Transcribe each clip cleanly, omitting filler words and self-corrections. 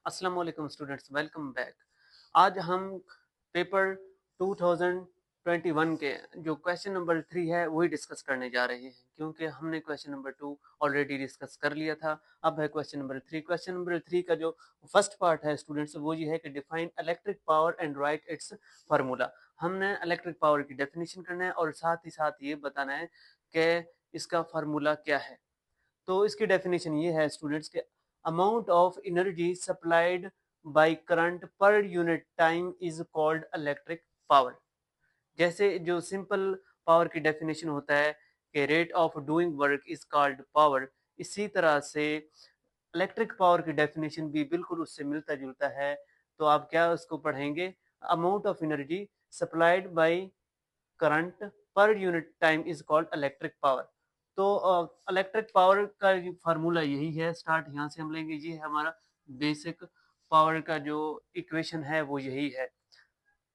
अस्सलाम वालेकुम students, welcome back. आज हम पेपर 2021 के जो क्वेश्चन नंबर 3 है वही डिस्कस करने जा रहे हैं, क्योंकि हमने क्वेश्चन नंबर 2 ऑलरेडी डिस्कस कर लिया था। अब है क्वेश्चन नंबर 3। क्वेश्चन नंबर 3 का जो फर्स्ट पार्ट है स्टूडेंट्स, वो ये है कि define electric power and right it's formula. हमने इलेक्ट्रिक पावर की डेफिनेशन करना है और साथ ही साथ ये बताना है कि इसका फार्मूला क्या है। तो इसकी डेफिनेशन ये है स्टूडेंट्स के amount of energy supplied by current per unit time is called electric power. जैसे जो सिंपल पावर की डेफिनेशन होता है कि rate of doing work is called power, इसी तरह से इलेक्ट्रिक पावर की डेफिनेशन भी बिल्कुल उससे मिलता जुलता है। तो आप क्या उसको पढ़ेंगे, amount of energy supplied by current per unit time is called electric power. तो इलेक्ट्रिक पावर का फार्मूला यही है, स्टार्ट यहाँ से हम लेंगे। ये है हमारा बेसिक पावर का जो इक्वेशन है वो यही है।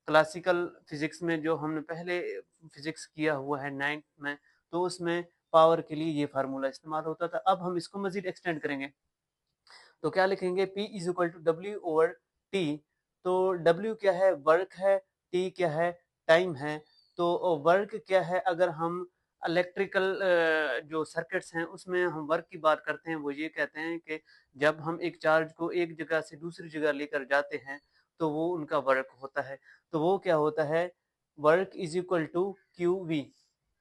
क्लासिकल फिजिक्स में जो हमने पहले फिजिक्स किया हुआ है 9th में, तो उसमें पावर के लिए ये फार्मूला इस्तेमाल होता था। अब हम इसको मजीद एक्सटेंड करेंगे तो क्या लिखेंगे, P is equal to W over T. तो W क्या है, वर्क है, T क्या है, टाइम है। तो वर्क क्या है, अगर हम इलेक्ट्रिकल जो सर्किट्स हैं उसमें हम वर्क की बात करते हैं, वो ये कहते हैं कि जब हम एक चार्ज को एक जगह से दूसरी जगह लेकर जाते हैं तो वो उनका वर्क होता है। तो वो क्या होता है, work is equal to Q V.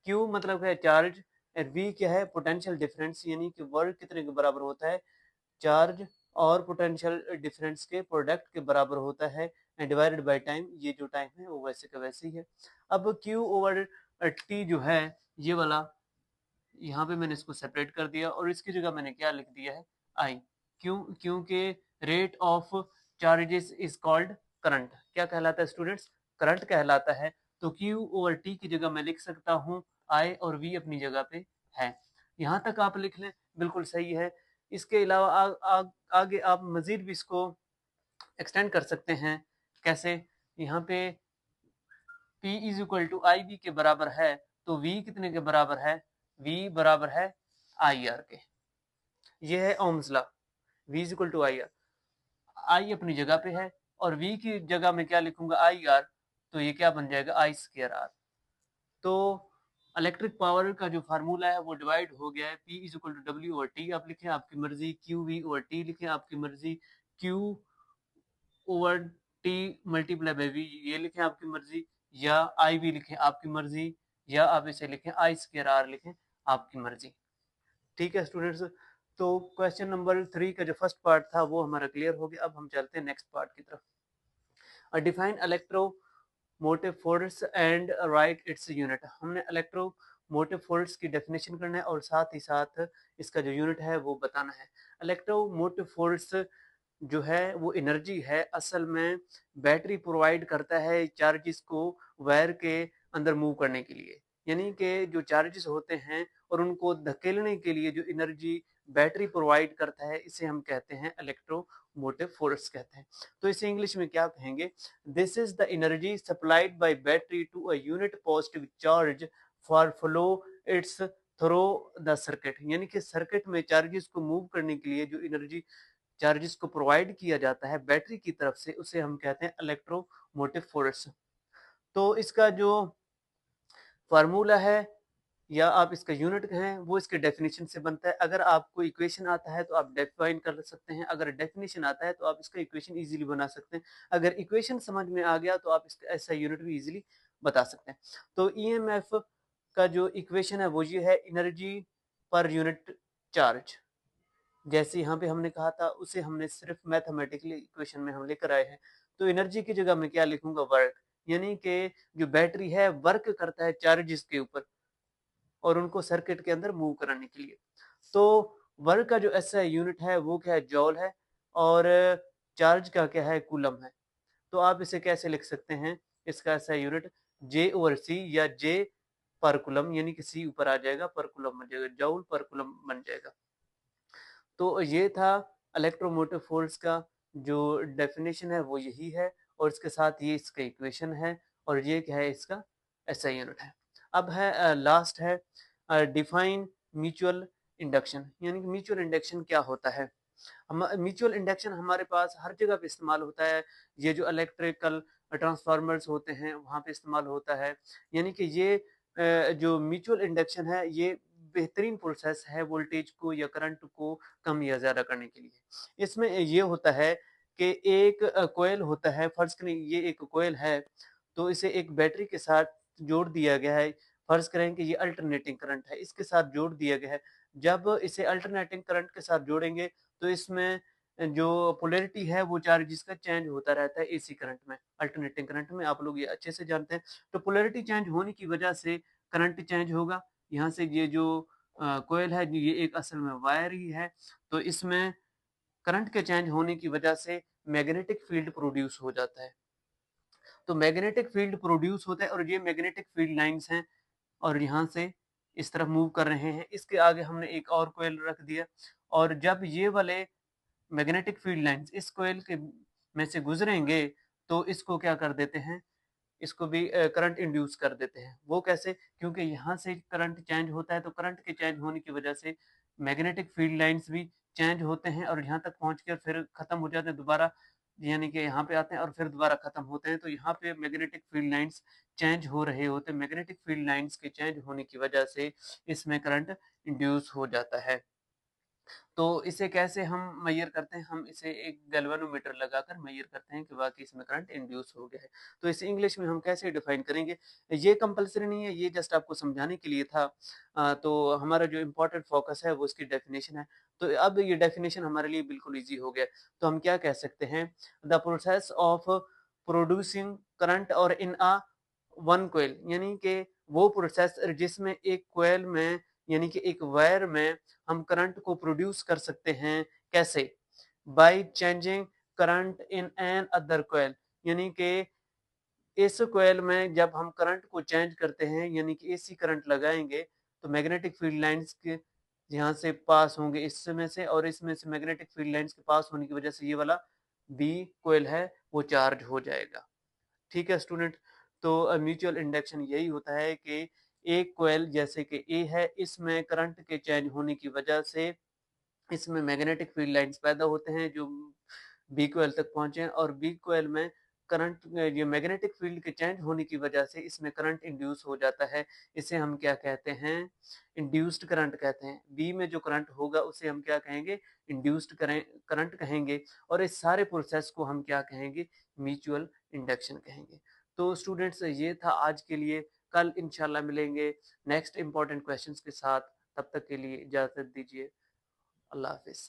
Q मतलब है चार्ज, और वी क्या है, पोटेंशियल डिफरेंस, यानी कि वर्क कितने के बराबर होता है, चार्ज और पोटेंशियल डिफरेंस के प्रोडक्ट के बराबर होता है, एंड डिवाइडेड बाय टाइम। ये जो टाइम है वो वैसे का वैसे ही है। अब Q ओवर T जो है ये वाला, यहाँ पे मैंने इसको सेपरेट कर दिया और इसकी जगह मैंने क्या लिख दिया है, I। क्यों, क्योंकि rate of charges is called current. क्या कहलाता है स्टूडेंट्स, करंट कहलाता है। तो Q ओवर T की जगह मैं लिख सकता हूँ I और V अपनी जगह पे है। यहाँ तक आप लिख लें, बिल्कुल सही है। इसके अलावा आगे आप मजीद भी इसको एक्सटेंड कर सकते हैं। कैसे, यहाँ पे P is equal to I V के बराबर है, तो V कितने के बराबर है, V बराबर है आई आर के। ये है Ohm's law, V is equal to I R. I अपनी जगह पे है और V की जगह में क्या लिखूंगा, आई आर। तो ये क्या बन जाएगा, आई स्क्र आर। तो इलेक्ट्रिक पावर का जो फार्मूला है वो डिवाइड हो गया है, P is equal to W over T. आप लिखें आपकी मर्जी, क्यू वी ओवर टी लिखें आपकी मर्जी, Q over T multiply by V ये लिखें आपकी मर्जी, या आई वी लिखें आपकी मर्जी, या आप इसे लिखें आई स्क्र आर लिखें आपकी मर्जी। ठीक है स्टूडेंट्स, तो क्वेश्चन नंबर 3 का जो फर्स्ट पार्ट था वो हमारा क्लियर हो गया। अब हम चलते हैं नेक्स्ट पार्ट की तरफ। Define electro motive force and right its unit. हमने इलेक्ट्रो मोटिव फोर्स की डेफिनेशन करना है और साथ ही साथ इसका जो यूनिट है वो बताना है। इलेक्ट्रो मोटिव फोर्स जो है वो एनर्जी है, असल में बैटरी प्रोवाइड करता है चार्जेस को वायर के अंदर मूव करने के लिए। यानी कि जो चार्जेस होते हैं और उनको धकेलने के लिए जो एनर्जी बैटरी प्रोवाइड करता है, इसे हम कहते हैं इलेक्ट्रोमोटिव फोर्स कहते हैं। तो इसे इंग्लिश में क्या कहेंगे, this is the energy supplied by battery to a unit positive charge for flow its through the circuit. यानी कि सर्किट में चार्जेस को मूव करने के लिए जो एनर्जी चार्जेस को प्रोवाइड किया जाता है बैटरी की तरफ से, उसे हम कहते हैं इलेक्ट्रोमोटिव फोर्स। तो इसका जो फार्मूला है या आप इसका यूनिट कहें, वो इसके डेफिनेशन से बनता है। अगर आपको इक्वेशन आता है तो आप डिफाइन कर सकते हैं, अगर डेफिनेशन आता है तो आप इसका इक्वेशन इजीली बना सकते हैं। अगर इक्वेशन समझ में आ गया तो आप इसका ऐसा यूनिट भी इजीली बता सकते हैं। तो ईएमएफ का जो इक्वेशन है वो ये है, एनर्जी पर यूनिट चार्ज। जैसे यहाँ पे हमने कहा था उसे हमने सिर्फ मैथमेटिकली इक्वेशन में हम लेकर आए हैं। तो एनर्जी की जगह मैं क्या लिखूंगा, वर्क। यानी कि जो बैटरी है वर्क करता है चार्जेस के ऊपर और उनको सर्किट के अंदर मूव कराने के लिए। तो वर्क का जो ऐसा यूनिट है वो क्या है, जॉल है, और चार्ज का क्या है, कूलम है। तो आप इसे कैसे लिख सकते हैं, इसका ऐसा यूनिट जे ओवर सी, या जे पर कुलम, यानी कि सी ऊपर आ जाएगा, पर कुलम बन जाएगा, जॉल पर कुलम बन जाएगा। तो ये था इलेक्ट्रोमोटिव फोर्स का जो डेफिनेशन है वो यही है, और इसके साथ ये इसका इक्वेशन है, और ये क्या है, इसका एसआई यूनिट है। अब है लास्ट है डिफाइन म्यूचुअल इंडक्शन। यानी कि म्यूचुअल इंडक्शन क्या होता है। हम म्यूचुअल इंडक्शन हमारे पास हर जगह पे इस्तेमाल होता है। ये जो इलेक्ट्रिकल ट्रांसफार्मर्स होते हैं वहाँ पे इस्तेमाल होता है। यानी कि ये जो म्यूचुअल इंडक्शन है ये बेहतरीन प्रोसेस है वोल्टेज को या करंट को कम या ज़्यादा करने के लिए। इसमें ये होता है कि एक कॉइल होता है, फ़र्ज़ करें ये एक कॉइल है, तो इसे एक बैटरी के साथ जोड़ दिया गया है। फ़र्ज़ करें कि ये अल्टरनेटिंग करंट है, इसके साथ जोड़ दिया गया है। जब इसे अल्टरनेटिंग करंट के साथ जोड़ेंगे तो इसमें जो पोलैरिटी है वो चार्जेस का चेंज होता रहता है एसी करंट में, अल्टरनेटिंग करंट में, आप लोग ये अच्छे से जानते हैं। तो पोलैरिटी चेंज होने की वजह से करंट चेंज होगा। यहाँ से ये जो कॉइल है ये एक असल में वायर ही है, तो इसमें करंट के चेंज होने की वजह से मैग्नेटिक फील्ड प्रोड्यूस हो जाता है। तो मैग्नेटिक फील्ड प्रोड्यूस होता है और ये मैग्नेटिक फील्ड लाइन्स हैं और यहाँ से इस तरफ मूव कर रहे हैं। इसके आगे हमने एक और कॉइल रख दिया और जब ये वाले मैग्नेटिक फील्ड लाइन्स इस कॉइल के में से गुजरेंगे तो इसको क्या कर देते हैं, इसको भी करंट इंड्यूस कर देते हैं। वो कैसे? क्योंकि यहाँ से करंट चेंज होता है तो करंट के चेंज होने की वजह से मैग्नेटिक फील्ड लाइन्स भी चेंज होते हैं और यहाँ तक पहुँच कर फिर खत्म हो जाते हैं दोबारा, यानी कि यहाँ पे आते हैं और फिर दोबारा खत्म होते हैं। तो यहाँ पे मैग्नेटिक फील्ड लाइन्स चेंज हो रहे होते हैं। मैग्नेटिक फील्ड लाइन्स के चेंज होने की वजह से इसमें करंट इंड्यूस हो जाता है। तो इसे कैसे हम मेजर करते हैं? हम इसे एक गैल्वेनोमीटर लगाकर मेजर करते हैं कि वाक़ई इसमें करंट इंड्यूस हो गया है। तो इसे इंग्लिश में हम कैसे डिफाइन करेंगे? ये कंपल्सरी नहीं है, ये जस्ट आपको समझाने के लिए था। तो हमारा जो इम्पोर्टेंट फ़ोकस है वो इसकी डेफिनिशन है। तो अब ये डेफिनिशन हमारे लिए बिल्कुल ईज़ी हो गया है। तो हम क्या कह सकते हैं? The process of producing current और इन वन कॉइल, यानी कि वो प्रोसेस जिसमें एक कॉइल में यानी कि एक वायर में हम करंट को प्रोड्यूस कर सकते हैं। कैसे? By changing current in an other coil, यानी कि इस कॉइल में जब हम करंट को चेंज करते हैं यानी कि एसी करंट लगाएंगे तो मैग्नेटिक फील्ड लाइंस के यहाँ से पास होंगे इसमें से और इसमें से मैग्नेटिक फील्ड लाइंस के पास होने की वजह से ये वाला बी कॉइल है वो चार्ज हो जाएगा। ठीक है स्टूडेंट? तो म्यूचुअल इंडक्शन यही होता है कि एक कॉइल जैसे कि ए है, इसमें करंट के चेंज होने की वजह से इसमें मैग्नेटिक फील्ड लाइंस पैदा होते हैं जो बी कॉइल तक पहुंचे और बी कॉइल में करंट ये मैग्नेटिक फील्ड के चेंज होने की वजह से इसमें करंट इंड्यूस हो जाता है। इसे हम क्या कहते हैं? इंड्यूस्ड करंट कहते हैं। बी में जो करंट होगा उसे हम क्या कहेंगे? इंड्यूस्ड करंट कहेंगे और इस सारे प्रोसेस को हम क्या कहेंगे? म्यूचुअल इंडक्शन कहेंगे। तो स्टूडेंट्स ये था आज के लिए। कल इंशाल्लाह मिलेंगे नेक्स्ट इंपॉर्टेंट क्वेश्चंस के साथ। तब तक के लिए इजाजत दीजिए। अल्लाह हाफिज।